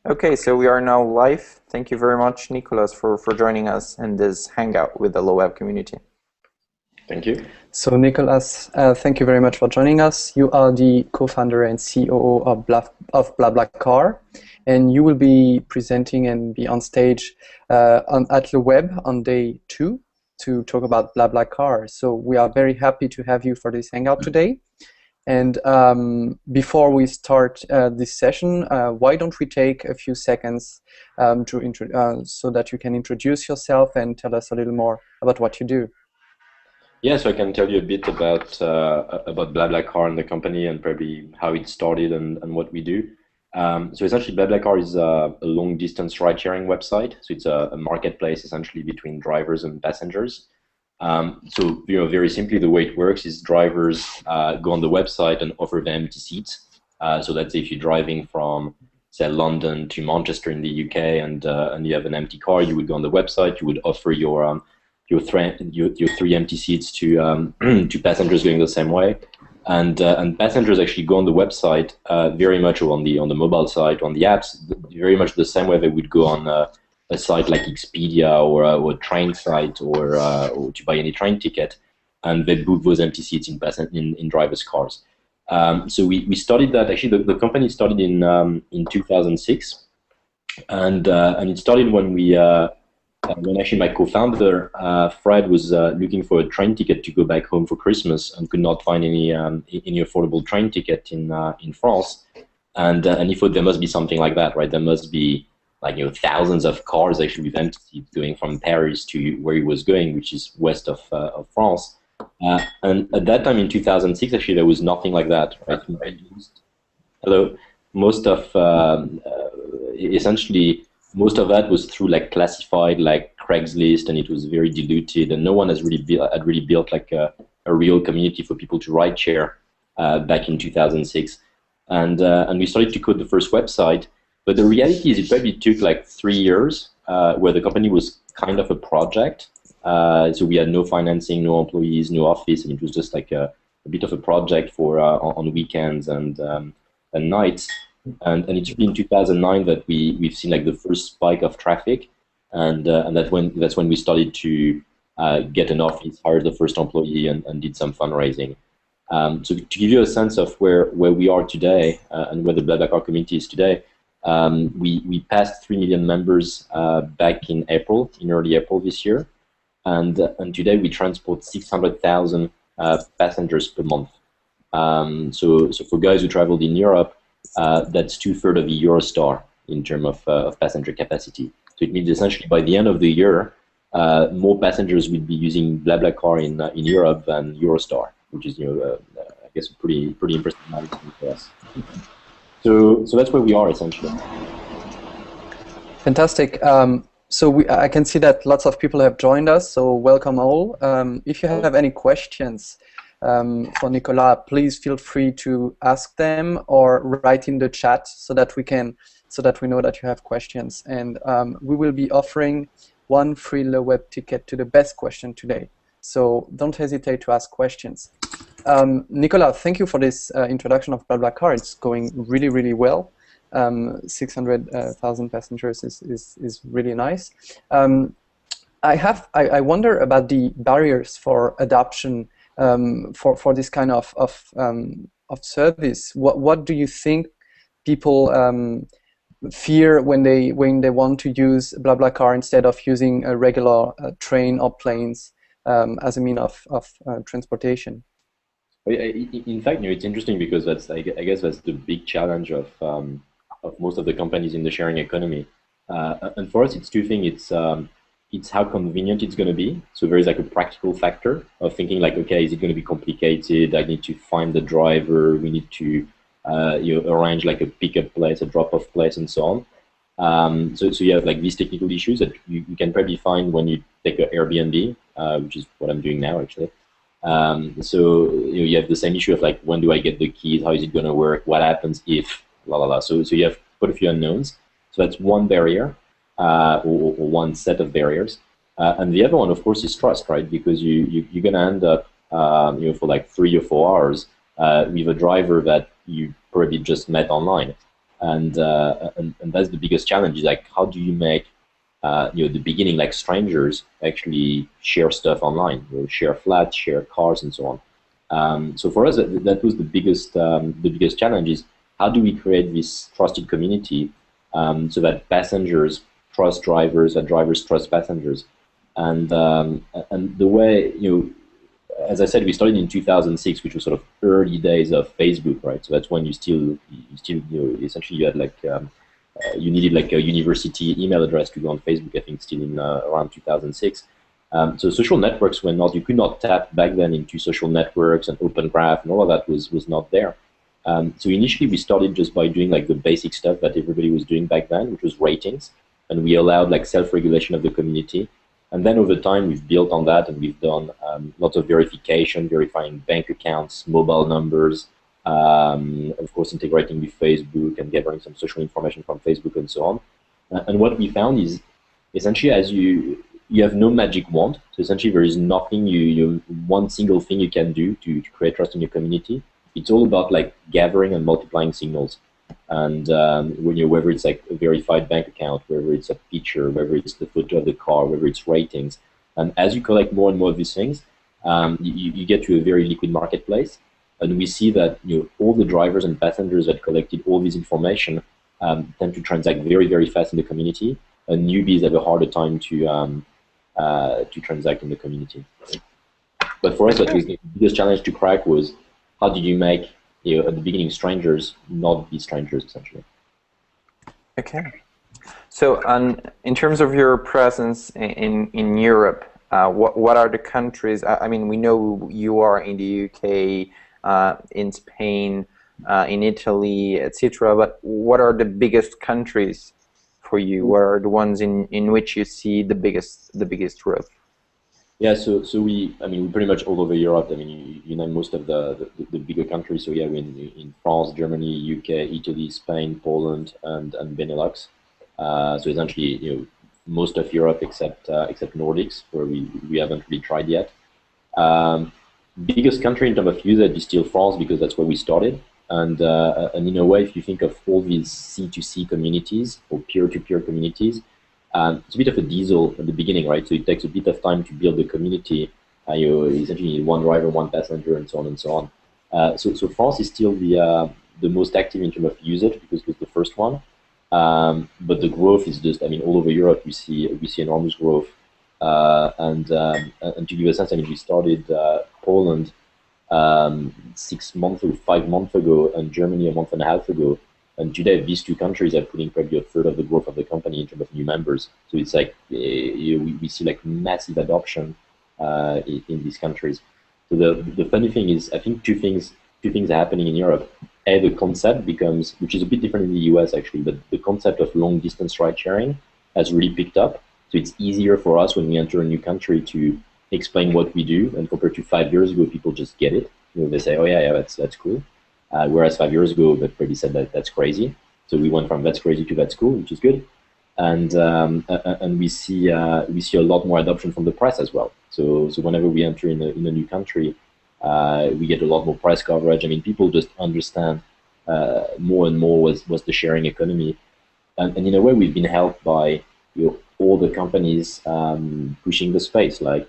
Okay, so we are now live. Thank you very much, Nicolas, for joining us in this Hangout with the LeWeb community. Thank you. So Nicolas, thank you very much for joining us. You are the co-founder and COO of BlaBlaCar, and you will be presenting and be on stage at LeWeb on day 2 to talk about BlaBlaCar. So we are very happy to have you for this Hangout today. And before we start this session, why don't we take a few seconds so that you can introduce yourself and tell us a little more about what you do. Yeah, so I can tell you a bit about BlaBlaCar and the company and probably how it started and what we do. So essentially, BlaBlaCar is a long-distance ride-sharing website. So it's a marketplace essentially between drivers and passengers. So very simply, the way it works is drivers go on the website and offer them empty seats. So let's say if you're driving from say London to Manchester in the UK and you have an empty car, you would go on the website, you would offer your three empty seats to to passengers going the same way, and passengers actually go on the website very much on the mobile site, on the apps, very much the same way they would go on a site like Expedia or a train site or to buy any train ticket, and they book those empty seats in drivers' cars. So we started that. Actually, the company started in 2006, and it started when actually my co-founder Fred was looking for a train ticket to go back home for Christmas and could not find any affordable train ticket in France, and he thought there must be something like that, right? There must be like thousands of cars actually with empty seats going from Paris to where he was going, which is west of France. And at that time in 2006, actually there was nothing like that, right? Hello, most of essentially. Most of that was through like classified, like Craigslist, and it was very diluted, and no one had really built like a real community for people to ride share back in 2006. And we started to code the first website, but the reality is it probably took like 3 years, where the company was kind of a project. So we had no financing, no employees, no office, and it was just like a bit of a project for on weekends and nights. And it's really in 2009 that we've seen like the first spike of traffic, and that's when we started to get an office, hired the first employee, and did some fundraising. So to give you a sense of where we are today and where the BlaBlaCar community is today, we passed 3 million members back in early April this year, and today we transport 600,000 passengers per month. So for guys who traveled in Europe, that's 2/3 of a Eurostar in terms of passenger capacity. So it means essentially by the end of the year, more passengers will be using BlaBlaCar in Europe than Eurostar, which is I guess a pretty impressive milestone for us. So that's where we are essentially. Fantastic. So I can see that lots of people have joined us. So welcome all. If you have any questions for Nicolas, please feel free to ask them or write in the chat so that we know that you have questions. And we will be offering one free LeWeb ticket to the best question today. So don't hesitate to ask questions. Nicolas, thank you for this introduction of BlaBlaCar. It's going really, really well. 600,000 passengers is really nice. I wonder about the barriers for adoption for this kind of service. What do you think people fear when they want to use BlaBlaCar instead of using a regular train or planes as a means of transportation? In fact, it's interesting because I guess that's the big challenge of most of the companies in the sharing economy. And for us, it's two things. It's how convenient it's going to be. So there is like a practical factor of thinking like, okay, is it going to be complicated? I need to find the driver. We need to arrange like a pickup place, a drop-off place, and so on. So you have like these technical issues that you can probably find when you take an Airbnb, which is what I'm doing now actually. So you have the same issue of like, when do I get the keys? How is it going to work? What happens if? La la la. So you have quite a few unknowns. So that's one barrier. Or one set of barriers, and the other one, of course, is trust, right? Because you're going to end up, for like 3 or 4 hours with a driver that you probably just met online, and that's the biggest challenge. Is like, how do you make the beginning, like strangers actually share stuff online, share flats, share cars, and so on. So for us, that was the biggest challenge: is how do we create this trusted community so that passengers trust drivers, that drivers trust passengers, and the way as I said, we started in 2006, which was sort of early days of Facebook, right? So that's when you still essentially you had like you needed like a university email address to go on Facebook. I think still in around 2006. So social networks were not, you could not tap back then into social networks, and Open Graph and all of that was not there. So initially we started just by doing like the basic stuff that everybody was doing back then, which was ratings, and we allowed like self-regulation of the community. And then over time we've built on that, and we've done lots of verification, verifying bank accounts, mobile numbers, of course integrating with Facebook and gathering some social information from Facebook and so on. And what we found is essentially as you have no magic wand. So essentially there is nothing one single thing you can do to create trust in your community. It's all about like gathering and multiplying signals. And whether it's like a verified bank account, whether it's a picture, whether it's the photo of the car, whether it's ratings, and as you collect more and more of these things, you get to a very liquid marketplace. And we see that all the drivers and passengers that collected all this information tend to transact very, very fast in the community, and newbies have a harder time to transact in the community. But for us, that was the biggest challenge to crack was how did you make at the beginning strangers not be strangers essentially. Okay. So in terms of your presence in Europe, what are the countries? I mean, we know you are in the UK, in Spain, in Italy, etc. But what are the biggest countries for you? What are the ones in which you see the biggest growth? Yeah, so we're pretty much all over Europe. I mean, you know most of the bigger countries. So yeah, we're in France, Germany, UK, Italy, Spain, Poland, and Benelux. So essentially, most of Europe except Nordics, where we haven't really tried yet. Biggest country in terms of usage is still France, because that's where we started. And in a way, if you think of all these C2C communities or peer-to-peer communities, it's a bit of a diesel at the beginning, right? So it takes a bit of time to build the community. You essentially need one driver, one passenger, and so on and so on. So France is still the most active in terms of usage because it was the first one. But the growth is just, all over Europe we see enormous growth. And to give you a sense, we started Poland 5 months ago, and Germany a month and a half ago. And today, these two countries are putting probably a third of the growth of the company in terms of new members. So it's like we see like massive adoption in these countries. So the funny thing is, I think two things are happening in Europe. The concept becomes, which is a bit different in the US actually, but the concept of long distance ride sharing has really picked up. So it's easier for us when we enter a new country to explain what we do, and compared to 5 years ago, people just get it. They say, oh yeah, that's cool. Whereas 5 years ago, they probably said that's crazy. So we went from that's crazy to that's cool, which is good. And we see a lot more adoption from the press as well. So whenever we enter in a new country, we get a lot more press coverage. People just understand more and more what's the sharing economy, and in a way we've been helped by all the companies pushing the space, like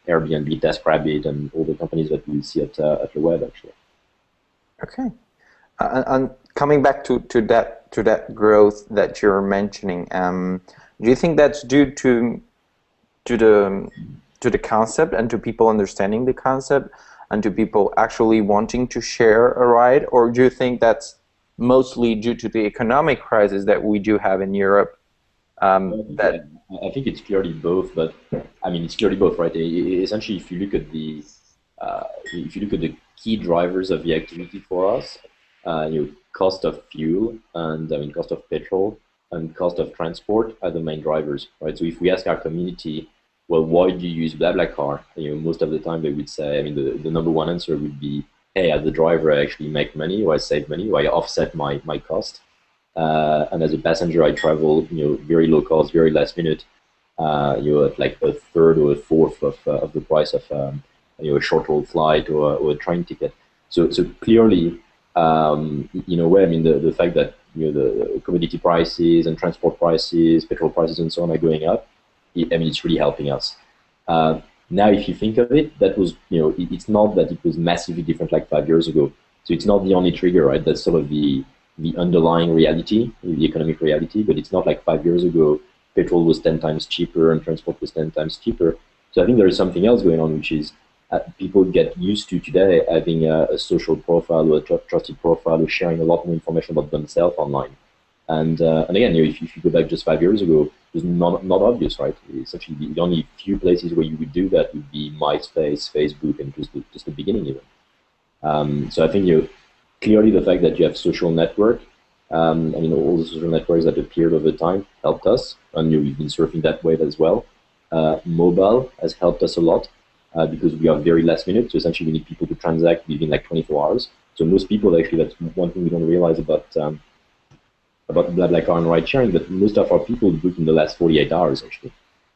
Airbnb, TaskRabbit, and all the companies that we see at LeWeb actually. Okay. And coming back to that growth that you're mentioning, do you think that's due to the concept and to people understanding the concept and to people actually wanting to share a ride, or do you think that's mostly due to the economic crisis that we do have in Europe? I think it's clearly both, but it's clearly both, right? Essentially, if you look at the key drivers of the activity for us, cost of fuel and cost of petrol and cost of transport are the main drivers, right? So if we ask our community, well, why do you use BlaBlaCar? Most of the time they would say, the number one answer would be, hey, as a driver, I actually make money, or I save money, or I offset my cost. And as a passenger, I travel, very low cost, very last minute, at like a third or a fourth of the price of a short haul flight or a train ticket. So clearly, in a way, the fact that the commodity prices and transport prices, petrol prices, and so on are going up, it's really helping us. Now, if you think of it, that was, it's not that it was massively different like 5 years ago. So it's not the only trigger, right? That's sort of the underlying reality, the economic reality. But it's not like 5 years ago, petrol was 10 times cheaper and transport was 10 times cheaper. So I think there is something else going on, which is people get used to today having a social profile or a trusted profile or sharing a lot more information about themselves online. And again, if you go back just 5 years ago, it was not obvious, right? It's actually the only few places where you would do that would be MySpace, Facebook, and just the beginning even. So I think clearly the fact that you have social network, all the social networks that appeared over time helped us, and we've been surfing that wave as well. Mobile has helped us a lot because we are very last minute, so essentially we need people to transact within like 24 hours. So most people, actually, that's one thing we don't realize about BlaBlaCar and ride sharing, but most of our people book in the last 48 hours actually.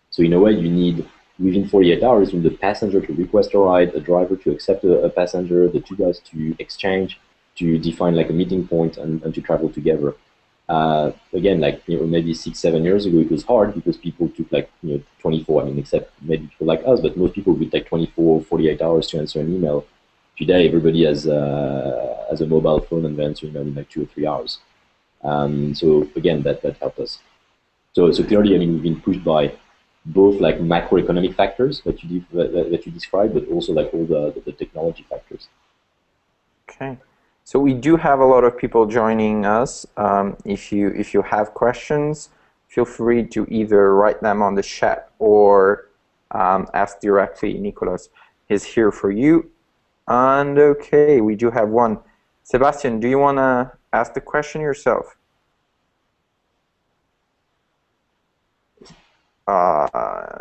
So in a way, you need within 48 hours from the passenger to request a ride, a driver to accept a passenger, the two guys to exchange, to define like a meeting point and to travel together. Again, like maybe 6-7 years ago, it was hard because people took like 24. I mean, except maybe people like us, but most people would take 24 or 48 hours to answer an email. Today, everybody has a mobile phone and they answer email in like 2 or 3 hours. So again, that helped us. So clearly, I mean, we've been pushed by both like macroeconomic factors that you described, but also like all the technology factors. Okay. So we do have a lot of people joining us. If you have questions, feel free to either write them on the chat or ask directly. Nicolas is here for you. And okay, we do have one. Sebastian, do you want to ask the question yourself?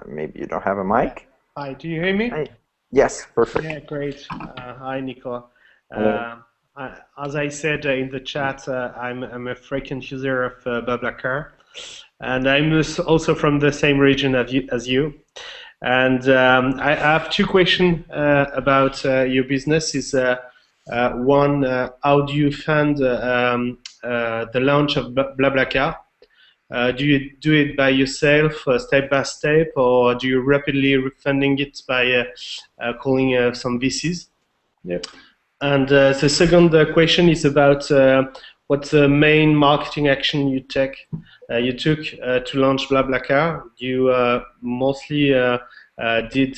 Maybe you don't have a mic. Hi, do you hear me? Hi. Yes, perfect. Yeah, great. Hi, Nicolas. As I said in the chat, I'm a frequent user of BlaBlaCar, and I'm also from the same region as you. And I have two questions about your business. One, how do you fund the launch of BlaBlaCar? Do you do it by yourself, step by step, or do you rapidly funding it by calling some VCs? Yeah. And the second question is about what's the main marketing action you took to launch BlaBlaCar. You mostly did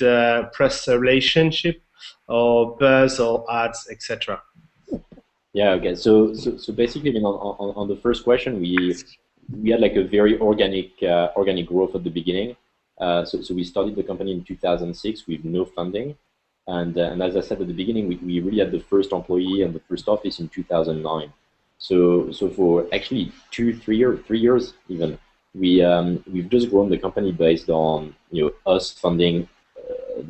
press relationship or buzz or ads, etc. Yeah. Okay. So basically, on the first question, we had like a very organic growth at the beginning. So we started the company in 2006 with no funding. And as I said at the beginning, we really had the first employee and the first office in 2009. So for actually 3 years even, we've just grown the company based on us funding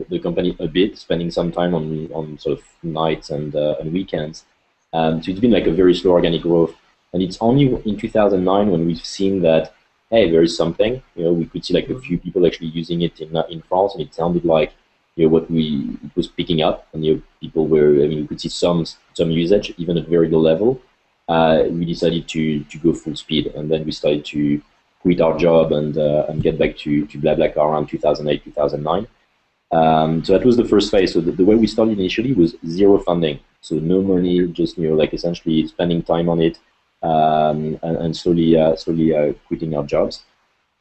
the company a bit, spending some time on sort of nights and weekends. So it's been like a very slow organic growth. And it's only in 2009 when we've seen that, hey, there is something. We could see like a few people actually using it in France, and it sounded like it was picking up, and people were. I mean, we could see some usage even at very low level. We decided to go full speed, and then we started to quit our job and get back to BlaBlaCar around 2008, 2009. So that was the first phase. So the way we started initially was zero funding, so no money, just like essentially spending time on it. And slowly quitting our jobs.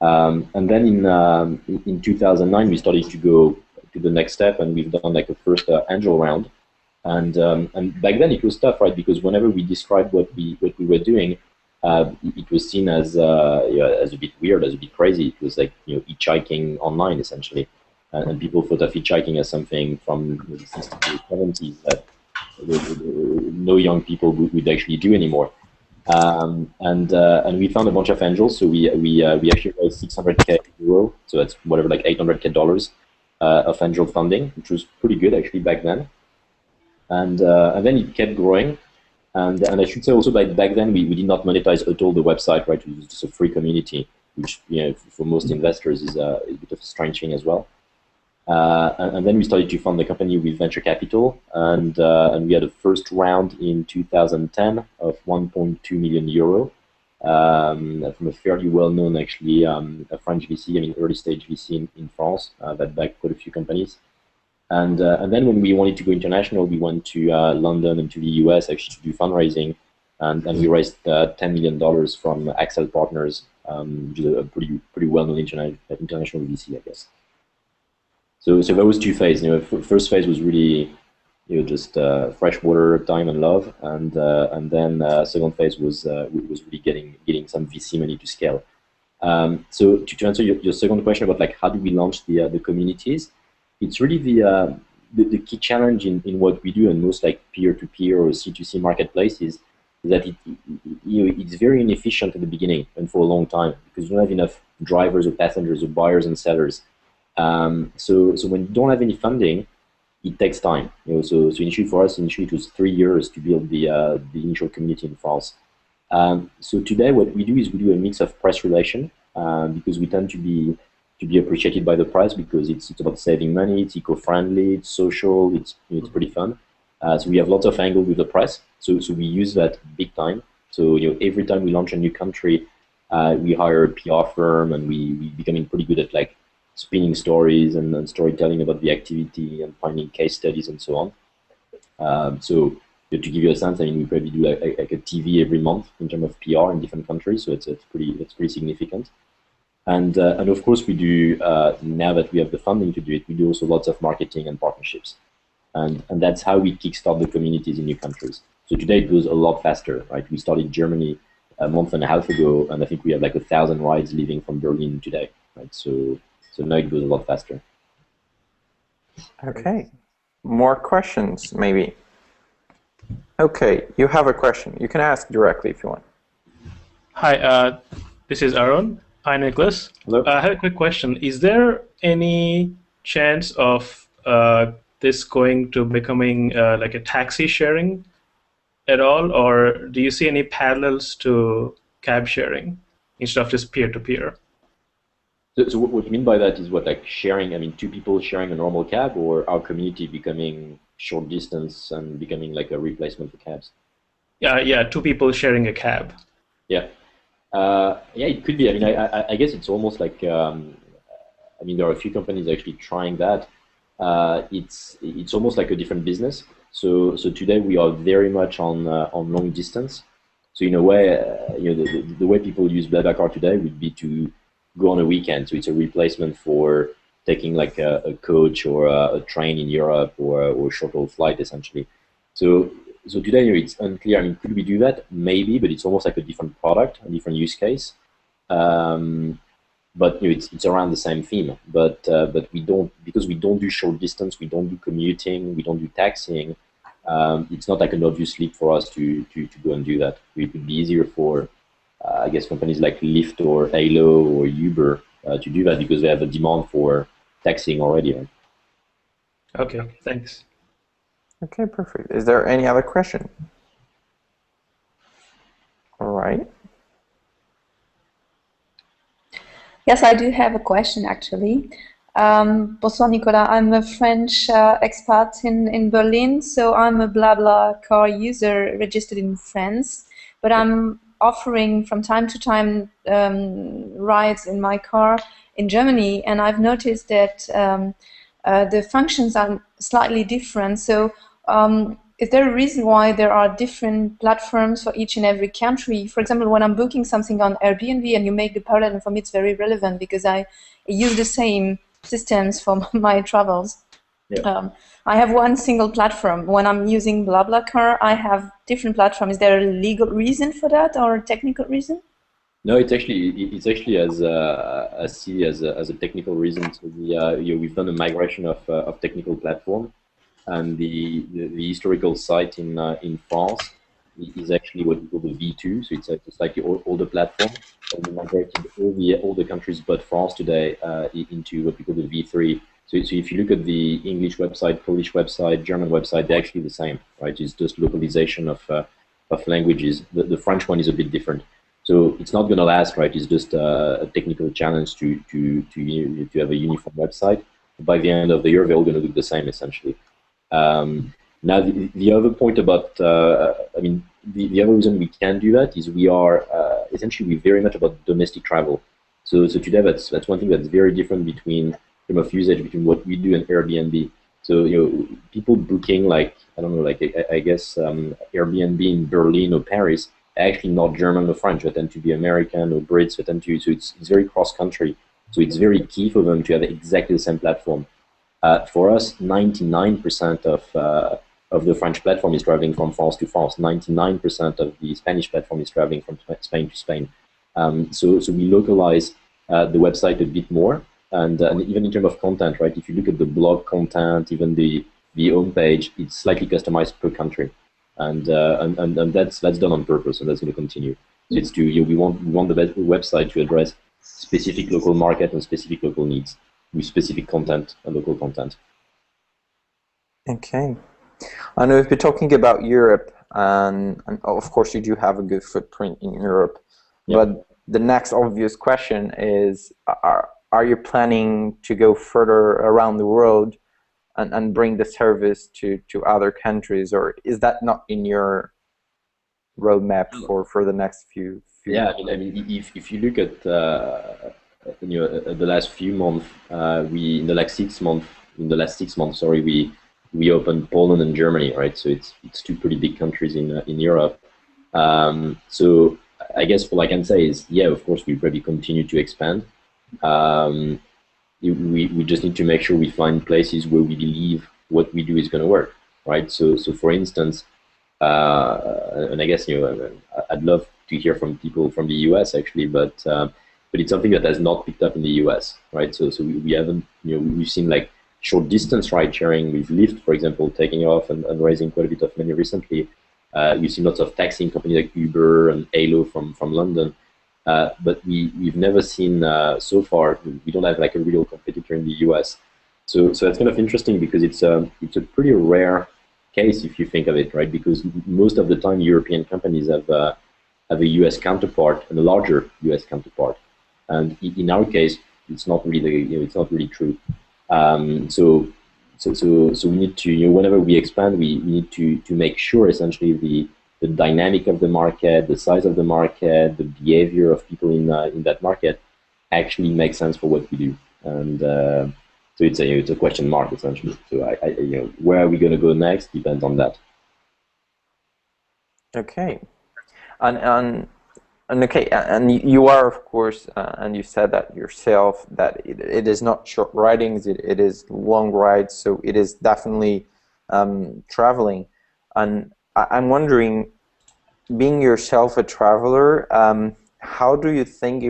And then in 2009, we started to go to the next step, and we've done like a first angel round. And back then it was tough, right? Because whenever we described what we were doing, it was seen as a bit weird, as a bit crazy. It was like hitchhiking online essentially, and people thought of hitchhiking as something from the 60s or 70s that no young people would actually do anymore. And we found a bunch of angels, so we actually raised 600K euro, so that's whatever, like $800K of angel funding, which was pretty good actually back then. And then it kept growing, and I should say also back then we did not monetize at all the website, right? It was just a free community, which for most investors is a bit of a strange thing as well. And then we started to fund the company with venture capital, and we had a first round in 2010 of 1.2 million euro. from a fairly well-known, actually, a French VC, I mean, early-stage VC in France that backed quite a few companies. And then when we wanted to go international, we went to London and to the US actually to do fundraising, and we raised $10 million from Axel Partners, which is a pretty well-known international VC, I guess. So there was two phases. You know, first phase was really, you know, just fresh water, time, and love, and then second phase was really getting some VC money to scale. So to answer your second question about like how do we launch the communities, it's really the key challenge in what we do, and most like peer-to-peer or C2C marketplaces, is that it's very inefficient at the beginning and for a long time because you don't have enough drivers or passengers or buyers and sellers. So when you don't have any funding, it takes time. You know, so initially for us, it was 3 years to build the initial community in France. So today, what we do is we do a mix of press relation because we tend to be appreciated by the press because it's about saving money, it's eco-friendly, it's social, it's pretty fun. So we have lots of angle with the press. So we use that big time. So every time we launch a new country, we hire a PR firm, and we becoming pretty good at like spinning stories and storytelling about the activity and finding case studies and so on. So to give you a sense, I mean, we probably do like a TV every month in terms of PR in different countries. So it's pretty significant. And of course we do now that we have the funding to do it, we do also lots of marketing and partnerships. And that's how we kickstart the communities in new countries. So today it goes a lot faster, right? We started Germany a month and a half ago, and I think we have like 1,000 rides leaving from Berlin today, right? So now it goes a lot faster. Okay. More questions, maybe? Okay, you have a question. You can ask directly if you want. Hi, this is Aaron. Hi, Nicholas. Hello. I have a quick question. Is there any chance of this going to becoming like a taxi sharing at all, or do you see any parallels to cab sharing instead of just peer-to-peer? So what you mean by that is what, like sharing, I mean, two people sharing a normal cab, or our community becoming short distance and becoming like a replacement for cabs? Yeah, two people sharing a cab. Yeah. Yeah, it could be. I mean, I guess it's almost like, I mean, there are a few companies actually trying that. It's almost like a different business. So today we are very much on long distance. So in a way, the way people use BlaBlaCar today would be to go on a weekend. So it's a replacement for taking like a coach or a train in Europe or a short-haul flight, essentially. So today it's unclear. I mean, could we do that? Maybe, but it's almost like a different product, a different use case. But it's around the same theme. But we don't, because we don't do short distance, we don't do commuting, we don't do taxiing. It's not like an obvious leap for us to go and do that. It would be easier for I guess companies like Lyft or Halo or Uber to do that because they have a demand for taxiing already. Right? Okay, thanks. Okay, perfect. Is there any other question? All right. Yes, I do have a question actually. Bonsoir Nicolas, I'm a French expat in Berlin, so I'm a BlaBlaCar user registered in France, but I'm offering from time to time rides in my car in Germany, and I've noticed that the functions are slightly different. So is there a reason why there are different platforms for each and every country? For example, when I'm booking something on Airbnb and you make the parallel, and for me it's very relevant because I use the same systems for my travels. Yeah. I have one single platform. When I'm using BlaBlaCar, I have different platforms. Is there a legal reason for that or a technical reason? No, it's actually as silly as a technical reason. So we've done a migration of technical platform, and the historical site in France is actually what we call the V2. So it's a slightly older platform, and we migrated all the countries but France today into what we call the V3. So if you look at the English website, Polish website, German website, they're actually the same, right? It's just localization of languages. The French one is a bit different. So it's not going to last, right? It's just a technical challenge to have a uniform website. By the end of the year, they're all going to look the same, essentially. Now, the other point about, I mean, the other reason we can do that is we are essentially we're very much about domestic travel. So today that's one thing that's very different between term of usage between what we do and Airbnb. So people booking like I don't know, like I guess Airbnb in Berlin or Paris are actually not German or French. They tend to be American or Brits. They tend to so it's very cross country. So it's very key for them to have exactly the same platform. For us, 99% of the French platform is traveling from France to France. 99% of the Spanish platform is traveling from Spain to Spain. So we localize the website a bit more, and even in terms of content, right? If you look at the blog content, even the homepage, it's slightly customized per country, and that's done on purpose, and that's going to continue. So it's we want the website to address specific local market and specific local needs with specific content and local content. Okay. I know we've been talking about Europe, and of course you do have a good footprint in Europe. Yeah. But the next obvious question is, are you planning to go further around the world and bring the service to other countries, or is that not in your roadmap for the next few Yeah, I mean, if you look at the last few months, in the last 6 months, sorry, we opened Poland and Germany, right? So it's two pretty big countries in Europe. So I guess what I can say is, yeah, of course, we probably continue to expand. We just need to make sure we find places where we believe what we do is going to work, right? So for instance, and I guess I'd love to hear from people from the US actually, but it's something that has not picked up in the US, right? So we haven't, we've seen like short distance ride sharing with Lyft, for example, taking off and raising quite a bit of money recently. You've seen lots of taxiing companies like Uber and Halo from London, but we've never seen so far. We don't have like a real competitor in the US. So that's kind of interesting because it's a pretty rare case if you think of it, right? Because most of the time European companies have a US counterpart and a larger US counterpart, and in our case, it's not really it's not really true. So we need to, whenever we expand, we need to make sure essentially the dynamic of the market, the size of the market, the behavior of people in that market actually makes sense for what we do. And so it's a question mark essentially. So where are we going to go next depends on that. Okay, and okay, and you are of course, and you said that yourself that it is not short ridings, it is long rides, so it is definitely traveling. And I'm wondering, being yourself a traveler, how do you think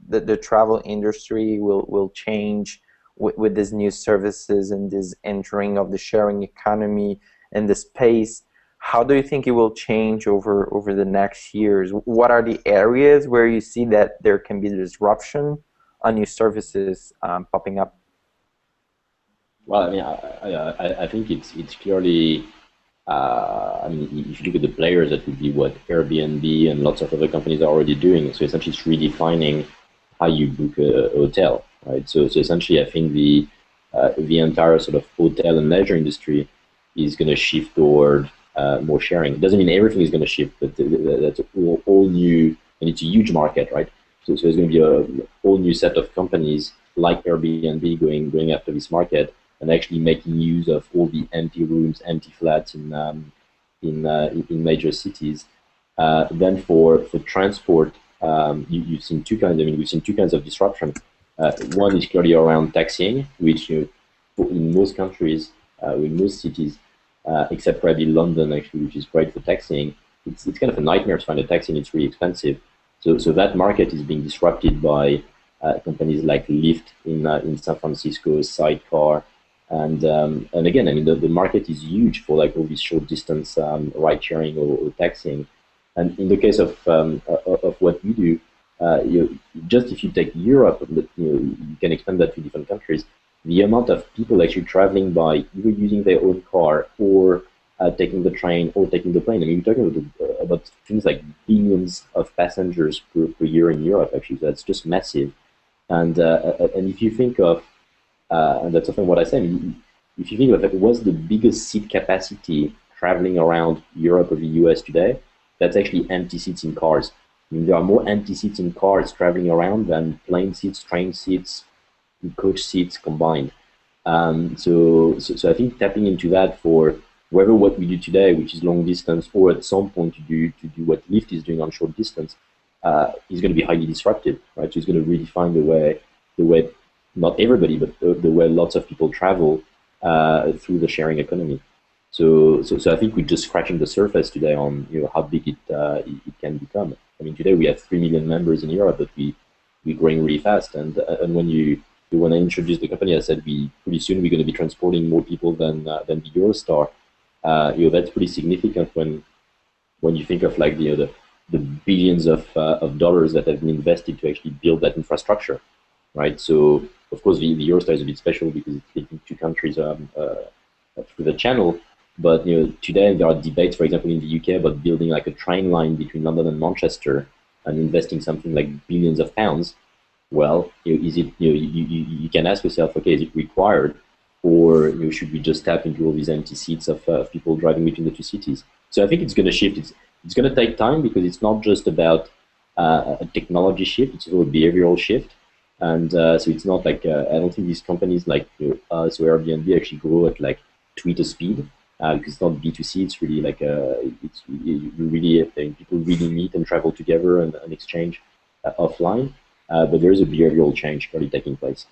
the travel industry will change with these new services and this entering of the sharing economy and the space? How do you think it will change over the next years? What are the areas where you see that there can be disruption on new services popping up? Well, I mean, I think it's clearly. I mean, if you look at the players, that would be what Airbnb and lots of other companies are already doing. So essentially, it's redefining how you book a hotel, right? So essentially, I think the entire sort of hotel and leisure industry is going to shift toward more sharing. It doesn't mean everything is going to shift, but that's all new, and it's a huge market, right? So there's going to be a whole new set of companies like Airbnb going after this market and actually making use of all the empty rooms, empty flats in major cities. Then for transport, you've seen two kinds. I mean, we've seen two kinds of disruption. One is clearly around taxiing, which in most countries, in most cities, except probably London, actually, which is great for taxiing. It's kind of a nightmare to find a taxi, and it's really expensive. So that market is being disrupted by companies like Lyft in San Francisco, Sidecar, and again, I mean, the market is huge for like all these short distance ride sharing or taxiing. And in the case of what we do, just if you take Europe, you can expand that to different countries. The amount of people actually traveling by either using their own car or taking the train or taking the plane. I mean, we're talking about things like billions of passengers per year in Europe, actually. So that's just massive. And if you think of, and that's often what I say, I mean, if you think of like, what's the biggest seat capacity traveling around Europe or the US today, that's actually empty seats in cars. I mean, there are more empty seats in cars traveling around than plane seats, train seats, and coach seats combined. So I think tapping into that for whether what we do today, which is long distance, or at some point to do what Lyft is doing on short distance, is going to be highly disruptive, right? So it's going to redefine the way not everybody, but the way lots of people travel through the sharing economy. So I think we're just scratching the surface today on how big it can become. I mean, today we have 3 million members in Europe, but we're growing really fast. And when I introduced the company, I said pretty soon we're going to be transporting more people than the Eurostar. That's pretty significant when you think of like the billions of dollars that have been invested to actually build that infrastructure, right? So of course the Eurostar is a bit special because it's linking two countries through the channel. But today there are debates, for example, in the UK about building like a train line between London and Manchester and investing something like billions of pounds. Well, is it you can ask yourself, okay, is it required, or should we just tap into all these empty seats of people driving between the two cities? So I think it's going to shift. It's going to take time because it's not just about a technology shift; it's also a behavioral shift. And so it's not like I don't think these companies like us or Airbnb actually grow at like Twitter speed. Because it's not B2C, it's really like people really meet and travel together and exchange offline. But there is a behavioral change currently taking place.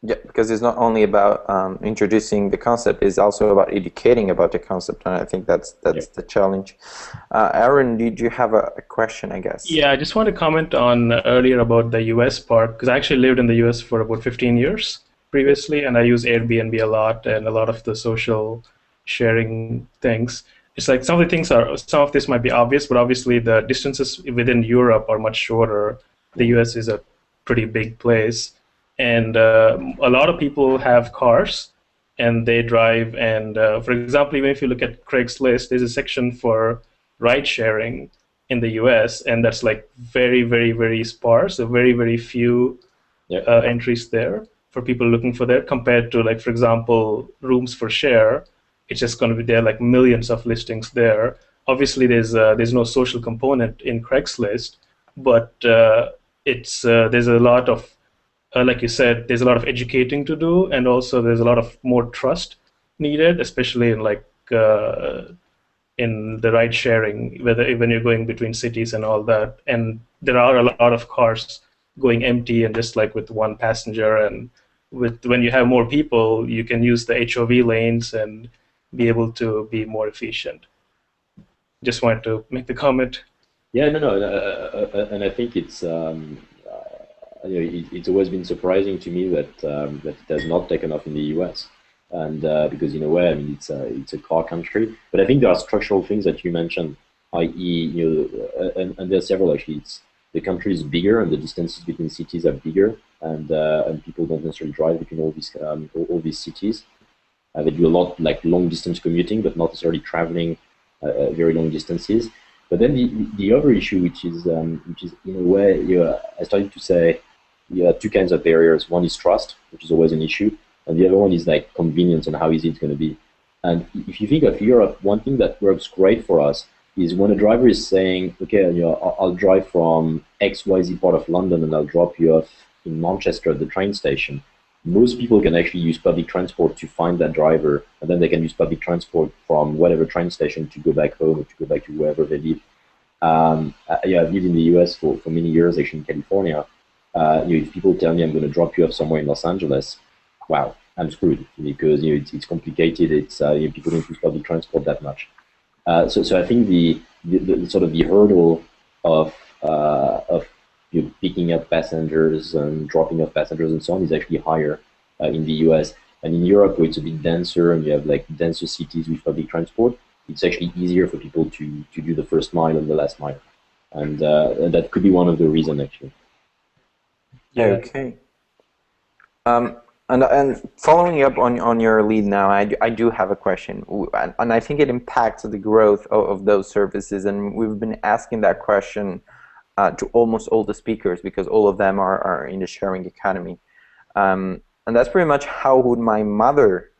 Yeah, because it's not only about introducing the concept; it's also about educating about the concept, and I think that's the challenge. Aaron, did you have a question? I guess. Yeah, I just want to comment on earlier about the US part because I actually lived in the US for about 15 years previously, and I use Airbnb a lot and a lot of the social sharing things. It's like some of this might be obvious, but obviously the distances within Europe are much shorter. The US is a pretty big place, and a lot of people have cars and they drive. And for example, even if you look at Craigslist, there's a section for ride sharing in the US, and that's like very, very, very sparse. So very, very few entries there for people looking for that, compared to, like, for example, rooms for share. It's just going to be there like millions of listings there. Obviously, there's no social component in Craigslist, but there's a lot of like you said, there's a lot of educating to do, and also there's a lot of more trust needed, especially in like in the ride sharing, when you're going between cities and all that. And there are a lot of cars going empty and just like with one passenger. And when you have more people, you can use the HOV lanes and be able to be more efficient. Just wanted to make the comment. Yeah, no, and I think it's it's always been surprising to me that it has not taken off in the US, and because in a way, I mean, it's a car country. But I think there are structural things that you mentioned, i.e., and there are several actually. The country is bigger, and the distances between cities are bigger, and people don't necessarily drive between all these cities. They do a lot like long distance commuting, but not necessarily traveling very long distances. But then the other issue, which is in a way, I started to say you have two kinds of barriers. One is trust, which is always an issue, and the other one is like convenience and how easy it's going to be. And if you think of Europe, one thing that works great for us is when a driver is saying, okay, I'll drive from XYZ part of London and I'll drop you off in Manchester at the train station. Most people can actually use public transport to find that driver, and then they can use public transport from whatever train station to go back home or to go back to wherever they live. I've lived in the US for many years, actually in California. If people tell me I'm going to drop you off somewhere in Los Angeles, wow, I'm screwed because it's complicated. It's people don't use public transport that much. So I think the sort of the hurdle of picking up passengers and dropping off passengers and so on is actually higher in the US. And in Europe, where it's a bit denser and you have like denser cities with public transport, it's actually easier for people to do the first mile and the last mile. And that could be one of the reasons, actually. Yeah. Okay. And following up on your lead now, I do have a question, and I think it impacts the growth of those services, and we've been asking that question to almost all the speakers because all of them are in the sharing economy, and that's pretty much how would my mother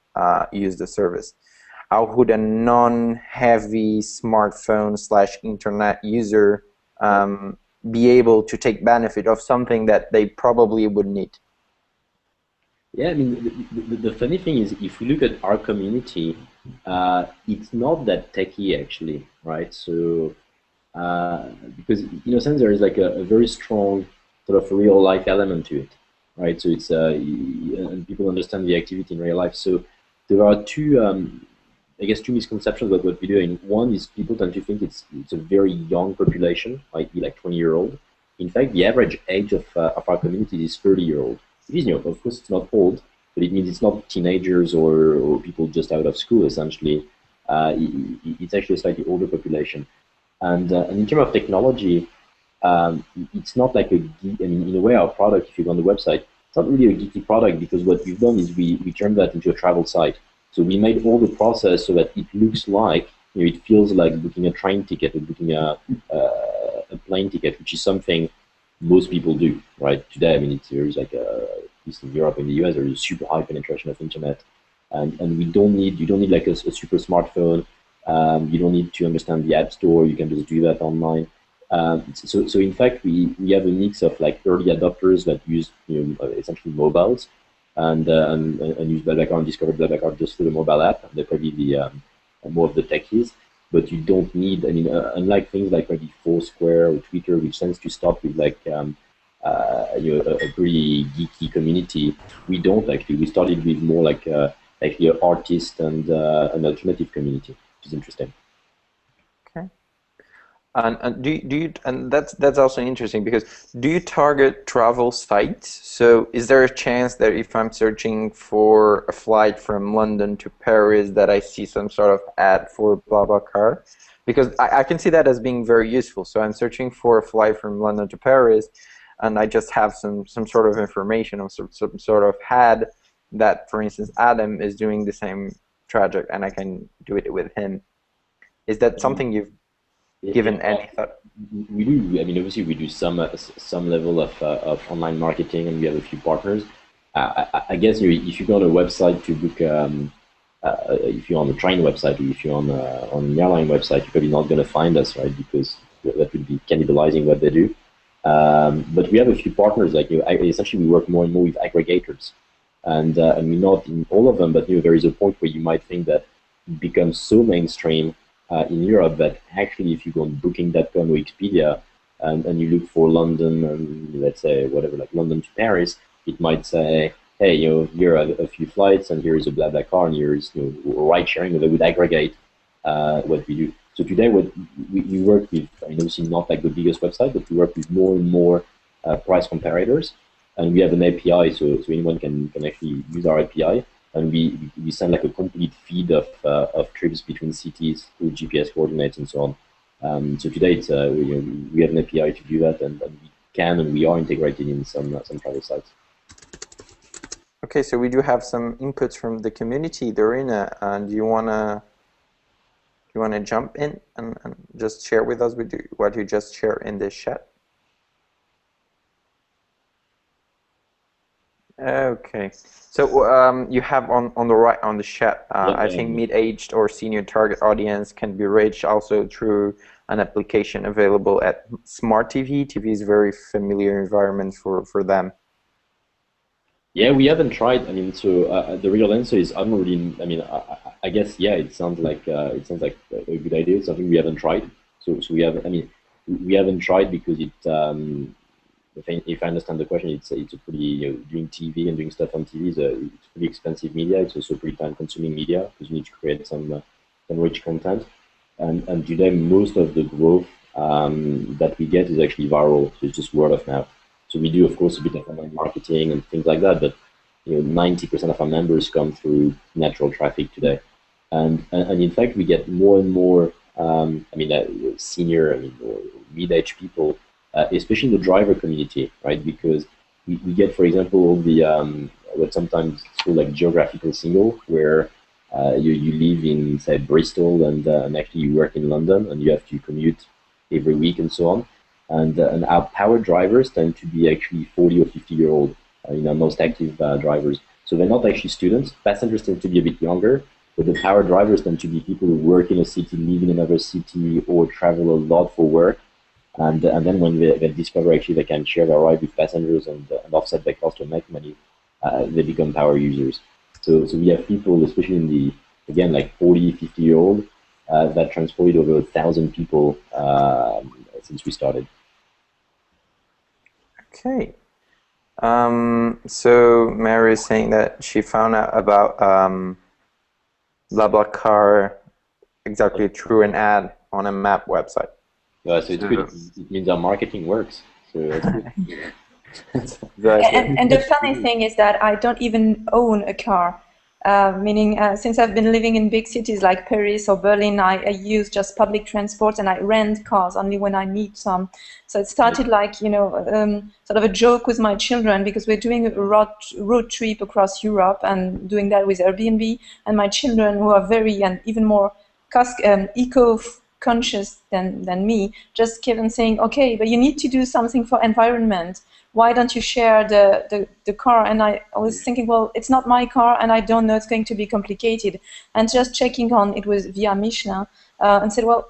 use the service. how would a non-heavy smartphone / internet user be able to take benefit of something that they probably would need? Yeah, I mean, the funny thing is, if we look at our community, it's not that techy actually, right? So, because in a sense there is like a very strong sort of real life element to it, right? So it's and people understand the activity in real life. So there are two, I guess, two misconceptions about what we do. And one is people tend to think it's a very young population, might be like 20-year-old. In fact, the average age of our community is 30-year-old. It is, of course, it's not old, but it means it's not teenagers or people just out of school. Essentially, it's actually a slightly older population. And in terms of technology, it's not like a geek. I mean, in a way, our product, if you go on the website, it's not really a geeky product, because what we've done is we turned that into a travel site. So we made all the process so that it looks like, it feels like booking a train ticket or booking a plane ticket, which is something most people do, right? Today, I mean, there's like at least in Europe and the US, there is a super high penetration of internet, and you don't need like a super smartphone. You don't need to understand the app store. You can just do that online. So in fact, we have a mix of like early adopters that use essentially mobiles, and use BlaBlaCar and discover BlaBlaCar just through the mobile app. They're probably the more of the techies. But you don't need, I mean, unlike things like maybe Foursquare or Twitter, which tends to start with like a pretty geeky community, we don't actually. We started with more like actually an artist and an alternative community, which is interesting. Okay. And do you and that's also interesting, because do you target travel sites? So is there a chance that if I'm searching for a flight from London to Paris, that I see some sort of ad for BlaBlaCar? Because I can see that as being very useful. So I'm searching for a flight from London to Paris, and I just have some sort of information or some sort of ad that, for instance, Adam is doing the same project, and I can do it with him. Is that something you've given any thought? We do. I mean, obviously, we do some level of online marketing, and we have a few partners. I guess if you go on a website to book, if you're on the train website, or if you're on an airline website, you're probably not going to find us, right? Because that would be cannibalizing what they do. But we have a few partners. Like essentially, we work more and more with aggregators, and we're not in all of them. But there is a point where you might think that it becomes so mainstream in Europe that actually, if you go on Booking.com or Expedia and you look for London, and let's say whatever, like London to Paris, it might say, hey, here are a few flights, and here is a BlaBlaCar, and here is ride sharing, or they would aggregate what we do. So today, what we work with, I mean, obviously not like the biggest website, but we work with more and more price comparators, and we have an API, so anyone can actually use our API. And we send like a complete feed of trips between cities with GPS coordinates and so on. So today it's we have an API to do that, and we are integrated in some travel sites. Okay, so we do have some inputs from the community, Dorina, and do you wanna jump in and just share with us what you just shared in this chat? Okay, so you have on the right on the chat, I think mid-aged or senior target audience can be reached also through an application available at Smart TV. TV is a very familiar environment for them. Yeah, we haven't tried. I mean, so the real answer is I don't really. I mean, I guess it sounds like a good idea. It's something we haven't tried. So we have. I mean, we haven't tried because it. If I understand the question, it's a pretty doing TV and doing stuff on TV it's pretty expensive media. It's also pretty time-consuming media because you need to create some rich content. And today, most of the growth that we get is actually viral. So it's just word of mouth. So we do, of course, a bit of online marketing and things like that. But 90% of our members come through natural traffic today. And in fact, we get more and more. Senior, or mid-age people. Especially in the driver community, right? Because we get, for example, all the what sometimes it's called like geographical single, where you live in, say, Bristol and actually you work in London and you have to commute every week and so on. And our power drivers tend to be actually 40 or 50-year-old, most active drivers. So they're not actually students. Passengers tend to be a bit younger, But the power drivers tend to be people who work in a city, live in another city, or travel a lot for work. And then when they discover actually they can share their ride with passengers and offset their cost to make money, they become power users. So we have people, especially in the, again, like 40, 50-year-old, that transported over 1,000 people since we started. Okay. So Mary is saying that she found out about BlaBlaCar exactly through an ad on a map website. So it's good. It means our marketing works. So that's good. Exactly. And the funny thing is that I don't even own a car. Meaning, since I've been living in big cities like Paris or Berlin, I use just public transport and I rent cars only when I need some. So it started like, sort of a joke with my children because we're doing a road trip across Europe and doing that with Airbnb. And my children, who are very and even more eco-conscious than me, just kept on saying, okay, but you need to do something for environment. Why don't you share the car? And I was thinking, well, it's not my car, and I don't know, it's going to be complicated. And just checking on, it was via Michelin, and said, well,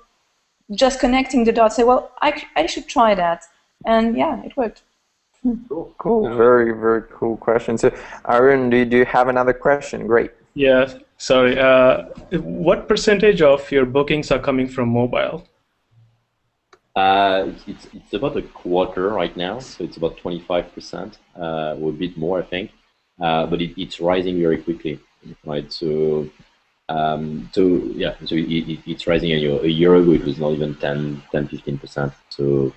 just connecting the dots, say, well, I should try that. And yeah, it worked. Cool. Very, very cool question. So, Arun, do you have another question? Great. Yeah, sorry. What percentage of your bookings are coming from mobile? It's about a quarter right now, so it's about 25%, or a bit more, I think. But it's rising very quickly, right? So it's rising. A year ago, it was not even 10-15%. So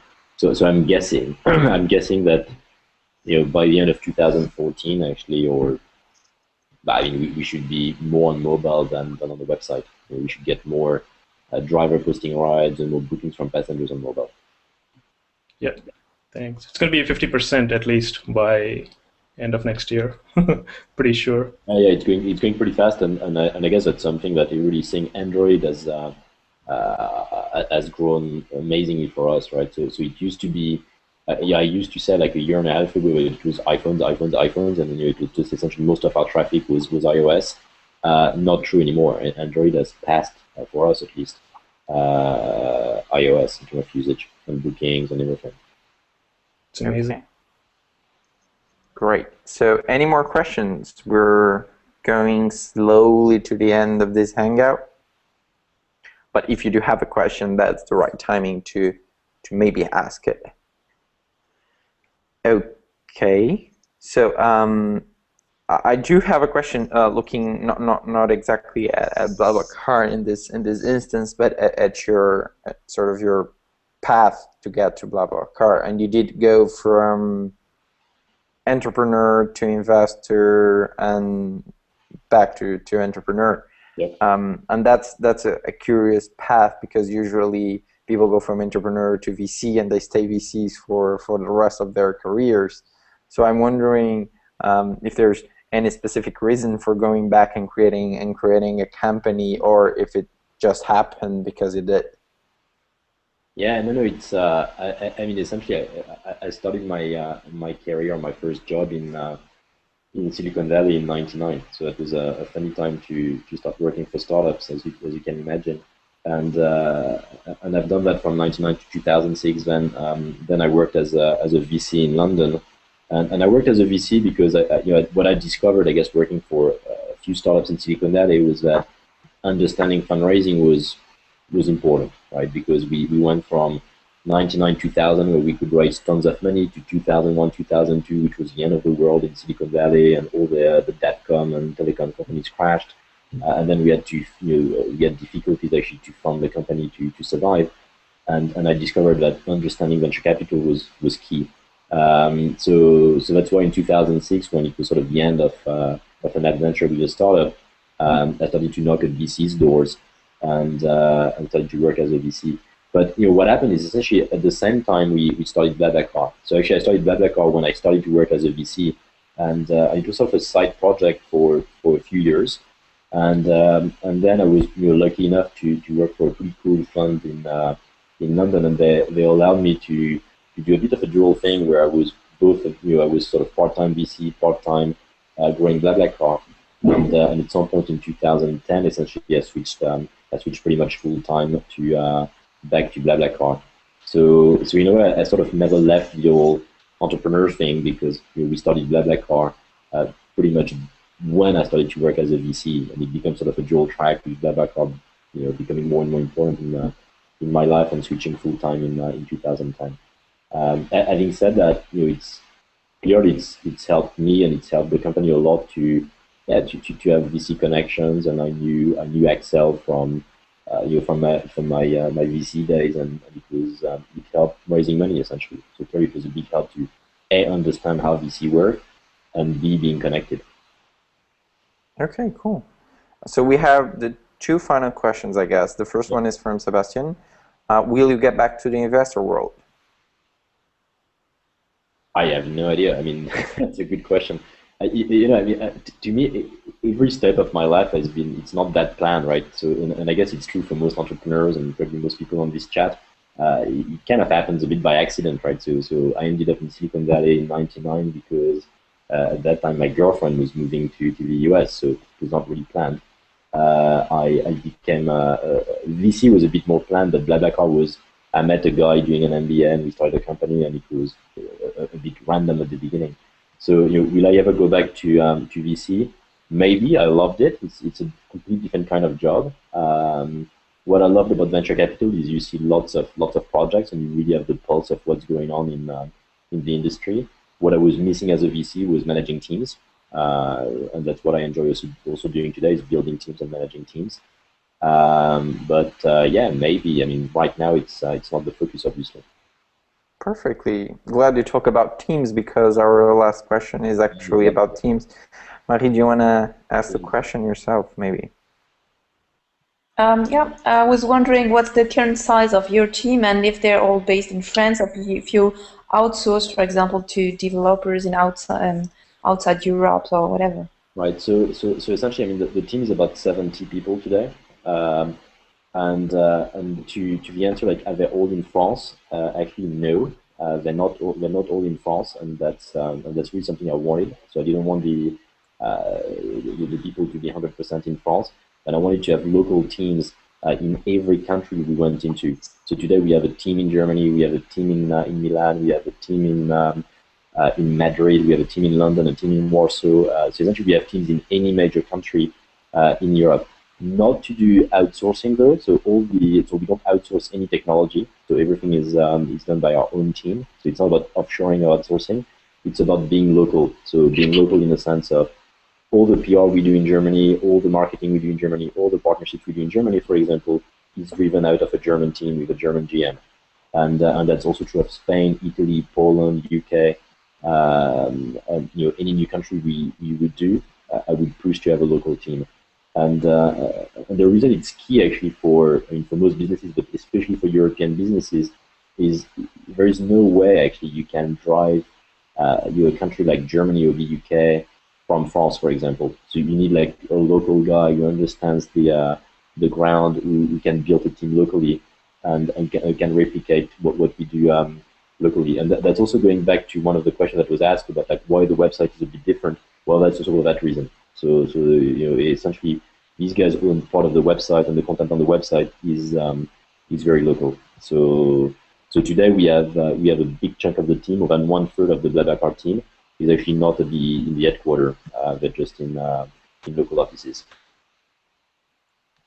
I'm guessing, I'm guessing that by the end of 2014, actually, or I mean, we should be more on mobile than on the website. We should get more driver posting rides and more bookings from passengers on mobile. Yeah, thanks. It's going to be 50% at least by end of next year. Pretty sure. Yeah, it's going pretty fast, and I guess that's something that you're really seeing. Android has grown amazingly for us, right? So it used to be, I used to say like a year and a half ago it was iPhones, and then it was just essentially most of our traffic was iOS. Not true anymore. Android has passed, for us at least, iOS in terms of usage and bookings and everything. It's amazing. Okay. Great. So any more questions? We're going slowly to the end of this Hangout. But if you do have a question, that's the right timing to maybe ask it. Okay. So I do have a question looking not exactly at BlaBlaCar in this instance, but at sort of your path to get to BlaBlaCar. And you did go from entrepreneur to investor and back to entrepreneur. Yep. And that's a curious path, because usually people go from entrepreneur to VC and they stay VCs for the rest of their careers. So I'm wondering if there's any specific reason for going back and creating a company, or if it just happened because it did. Yeah, no, it's. I mean, essentially, I started my career, my first job in Silicon Valley in '99. So it was a funny time to start working for startups, as you can imagine. And I've done that from '99 to 2006. Then I worked as a VC in London, and I worked as a VC because what I discovered, I guess, working for a few startups in Silicon Valley, was that understanding fundraising was important, right? Because we went from 99, 2000, where we could raise tons of money, to 2001, 2002, which was the end of the world in Silicon Valley, and all the dot-com and telecom companies crashed. And then we had to, we had difficulties actually to fund the company to survive. And I discovered that understanding venture capital was key. So that's why in 2006, when it was sort of the end of an adventure with a startup, I started to knock at VC's doors and started to work as a VC. But what happened is essentially at the same time we started BlaBlaCar. So actually I started BlaBlaCar when I started to work as a VC, and it was sort of a side project for a few years. And then I was lucky enough to work for a pretty cool fund in London, and they allowed me to do a bit of a dual thing where I was both I was sort of part-time VC, part-time growing BlaBlaCar. and at some point in 2010, essentially, I switched pretty much full time to back to BlaBlaCar. So I sort of never left the old entrepreneur thing because we started BlaBlaCar pretty much when I started to work as a VC, and it became sort of a dual track with BlaBlaCar, becoming more and more important in my life and switching full time in 2010. Having said that, it's clearly it's helped me and it's helped the company a lot to have VC connections, and I knew Excel from my VC days, and it helped raising money essentially. So clearly it was a big help to A, understand how VC work, and B, being connected. Okay, cool. So we have the two final questions, I guess. The first one is from Sebastian. Will you get back to the investor world? I have no idea. I mean, that's a good question. To me, every step of my life it's not that planned, right? So, and I guess it's true for most entrepreneurs and probably most people on this chat. It kind of happens a bit by accident, right? So I ended up in Silicon Valley in '99 because at that time my girlfriend was moving to the US, so it was not really planned. I became VC was a bit more planned, but BlaBlaCar was. I met a guy doing an MBA, and we started a company, and it was a bit random at the beginning. So, will I ever go back to VC? Maybe. I loved it. It's a completely different kind of job. What I loved about venture capital is you see lots of projects, and you really have the pulse of what's going on in the industry. What I was missing as a VC was managing teams, and that's what I enjoy also doing today is building teams and managing teams. Yeah, maybe. I mean, right now it's not the focus, obviously. Perfectly. Glad you talk about teams because our last question is actually about teams. Marie, do you want to ask the question yourself, maybe? Yeah, I was wondering what's the current size of your team and if they're all based in France, or if you outsource, for example, to developers in outside Europe or whatever. Right. So essentially, I mean, the team is about 70 people today. And to the answer, like, are they all in France? Actually, no. They're not all in France, and that's really something I wanted. So I didn't want the people to be 100% in France, and I wanted to have local teams in every country we went into. So today we have a team in Germany, we have a team in Milan, we have a team in Madrid, we have a team in London, a team in Warsaw. So essentially, we have teams in any major country in Europe. Not to do outsourcing though, so we don't outsource any technology. So everything is done by our own team. So it's not about offshoring or outsourcing. It's about being local. So being local in the sense of all the PR we do in Germany, all the marketing we do in Germany, all the partnerships we do in Germany, for example, is driven out of a German team with a German GM, and that's also true of Spain, Italy, Poland, UK, and any new country we would do. I would push to have a local team. And the reason it's key actually for most businesses, but especially for European businesses, is there is no way actually you can drive a country like Germany or the UK from France, for example. So you need like a local guy who understands the ground, who can build a team locally and can replicate what we do locally. And that's also going back to one of the questions that was asked about like why the website is a bit different. Well, that's also for that reason. So essentially, these guys own part of the website, and the content on the website is very local. So today we have a big chunk of the team, more than 1/3 of the BlaBlaCar team is actually not in the headquarters. They're just in local offices.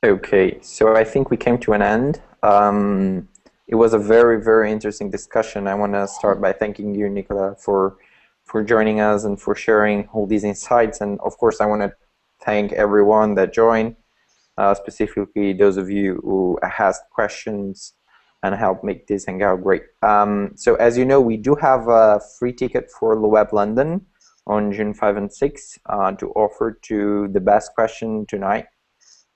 Okay, so I think we came to an end. It was a very, very interesting discussion. I want to start by thanking you, Nicolas, for joining us and for sharing all these insights. And of course, I want to thank everyone that joined, specifically those of you who asked questions and helped make this Hangout great. So as you know, we do have a free ticket for LeWeb London on June 5 and 6 to offer to the best question tonight.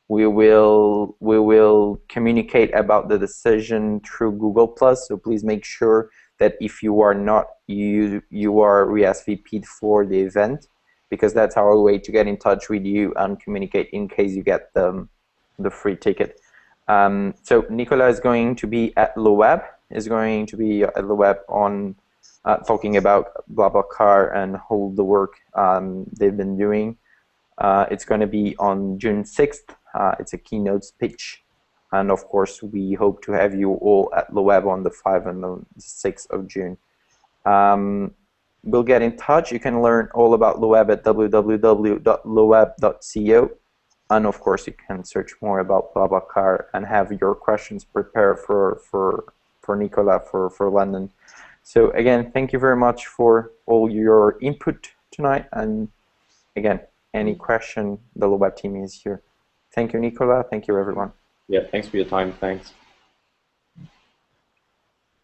We will communicate about the decision through Google+, so please make sure that if you are not, you are RSVP'd for the event, because that's our way to get in touch with you and communicate in case you get the free ticket. So Nicolas is going to be at LeWeb, on talking about BlaBlaCar and all the work they've been doing. It's going to be on June 6th. It's a keynote speech. And of course, we hope to have you all at LeWeb on the 5th and the 6th of June. We'll get in touch. You can learn all about LeWeb at www.leweb.co. And of course, you can search more about BlaBlaCar and have your questions prepared for Nicolas for London. So again, thank you very much for all your input tonight. And again, any question, the LeWeb team is here. Thank you, Nicolas. Thank you, everyone. Yeah, thanks for your time. Thanks.